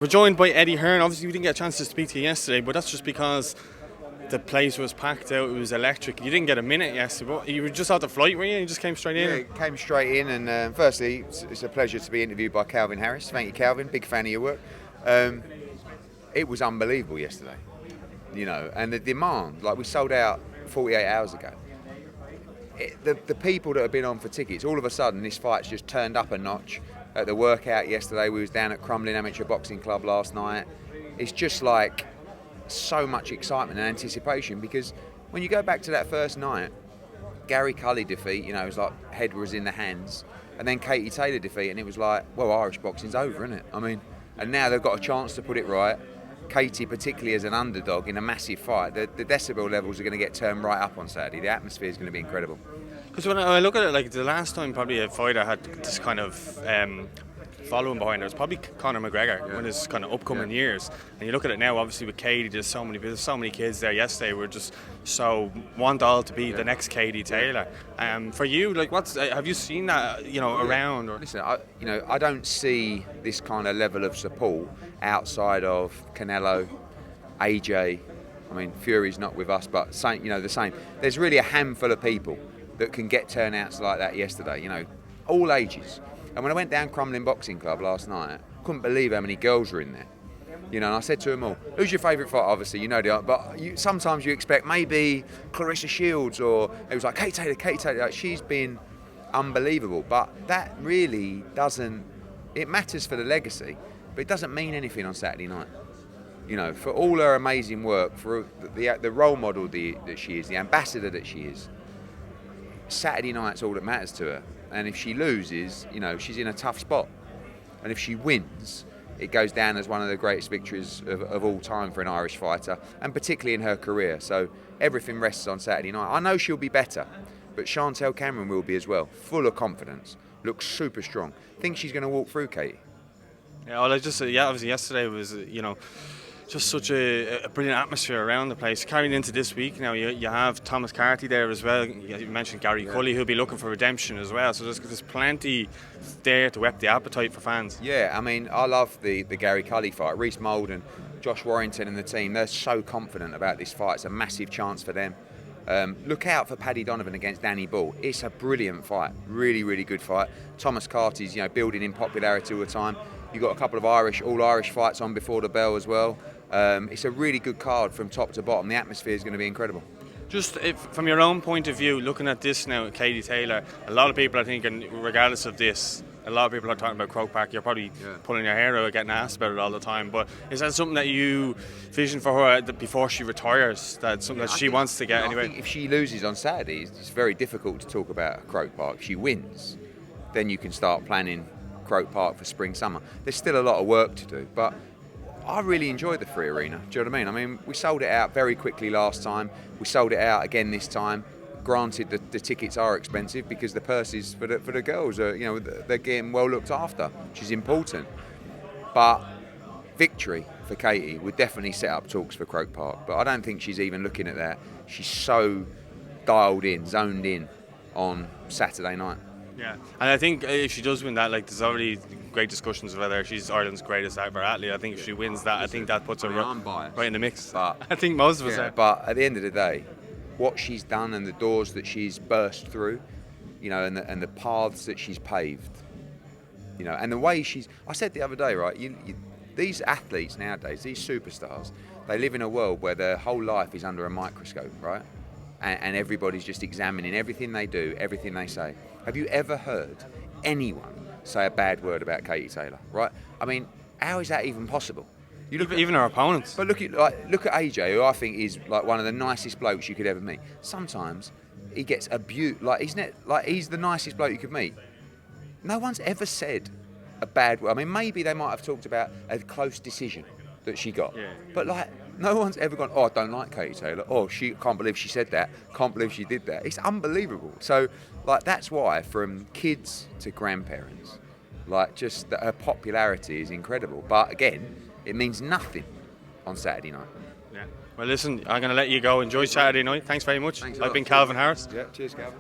We're joined by Eddie Hearn. Obviously, we didn't get a chance to speak to you yesterday, but that's just because the place was packed out. It was electric. You didn't get a minute yesterday, but you were just out the flight, were you? You just came straight in? Yeah, came straight in, and firstly, it's a pleasure to be interviewed by Calvin Harris. Thank you, Calvin. Big fan of your work. It was unbelievable yesterday, and the demand, like we sold out 48 hours ago. The people that have been on for tickets, all of a sudden, this fight's just turned up a notch. At the workout yesterday, we was down at Crumlin Amateur Boxing Club last night. It's just like so much excitement and anticipation, because when you go back to that first night, Gary Cully defeat, it was like head was in the hands, and then Katie Taylor defeat, and it was like, well, Irish boxing's over, isn't it? And now they've got a chance to put it right. Katie, particularly as an underdog in a massive fight, the decibel levels are going to get turned right up on Saturday. The atmosphere is going to be incredible. Because when I look at it, like the last time probably a fighter had this kind of following behind it was probably Conor McGregor in his kind of upcoming years. And you look at it now, obviously with Katie, there's so many kids there. Yesterday were just so want all to be the next Katie Taylor. For you, like, have you seen that around? Or? Listen, I don't see this kind of level of support outside of Canelo, AJ. Fury's not with us, but the same. There's really a handful of people that can get turnouts like that yesterday, all ages. And when I went down Crumlin Boxing Club last night, I couldn't believe how many girls were in there. And I said to them all, who's your favourite fighter? Obviously, but sometimes you expect maybe Clarissa Shields, or it was like Kate Taylor. Like, she's been unbelievable. But that really doesn't, it matters for the legacy, but it doesn't mean anything on Saturday night. For all her amazing work, for the role model that she is, the ambassador that she is, Saturday night's all that matters to her. And if she loses, she's in a tough spot. And if she wins, it goes down as one of the greatest victories of all time for an Irish fighter, and particularly in her career. So everything rests on Saturday night. I know she'll be better, but Chantelle Cameron will be as well. Full of confidence, looks super strong. Think she's going to walk through, Katie? Yeah, well, obviously yesterday was, just such a brilliant atmosphere around the place. Carrying into this week now, you have Thomas Carty there as well. You mentioned Gary Cully, who'll be looking for redemption as well. So there's plenty there to whet the appetite for fans. Yeah, I love the Gary Cully fight. Reese Molden, Josh Warrington and the team, they're so confident about this fight. It's a massive chance for them. Look out for Paddy Donovan against Danny Ball. It's a brilliant fight. Really, really good fight. Thomas Carty's, building in popularity all the time. You've got a couple of all Irish fights on before the bell as well. It's a really good card from top to bottom. The atmosphere is going to be incredible. Just from your own point of view, looking at this now, Katie Taylor, a lot of people, I think, and regardless of this, a lot of people are talking about Croke Park. You're probably pulling your hair out, getting asked about it all the time. But is that something that you vision for her before she retires? That's something that she wants to get anyway? I think if she loses on Saturday, it's very difficult to talk about Croke Park. If she wins, then you can start planning Croke Park for spring, summer. There's still a lot of work to do, but I really enjoyed the free arena. Do you know what I mean? We sold it out very quickly last time. We sold it out again this time. Granted, the tickets are expensive because the purses for the girls are, they're getting well looked after, which is important. But victory for Katie would definitely set up talks for Croke Park. But I don't think she's even looking at that. She's so dialed in, zoned in on Saturday night. Yeah, and I think if she does win that, there's already great discussions of whether she's Ireland's greatest ever athlete. I think if she wins that, I think that puts her right in the mix. But I think most of us are. But at the end of the day, what she's done and the doors that she's burst through, and the paths that she's paved, and the way I said the other day, right, these athletes nowadays, these superstars, they live in a world where their whole life is under a microscope, right? And everybody's just examining everything they do, everything they say. Have you ever heard anyone say a bad word about Katie Taylor, right? How is that even possible? You look even our opponents. But look at AJ, who I think is one of the nicest blokes you could ever meet. Sometimes he gets abused, he's the nicest bloke you could meet. No one's ever said a bad word. Maybe they might have talked about a close decision that she got, but no one's ever gone, oh, I don't like Katie Taylor. Oh, she can't believe she said that. Can't believe she did that. It's unbelievable. So, that's why, from kids to grandparents, just that her popularity is incredible. But again, it means nothing on Saturday night. Yeah. Well, listen, I'm going to let you go. Enjoy Saturday night. Thanks very much. I've been Calvin Harris. Yeah, cheers, Calvin.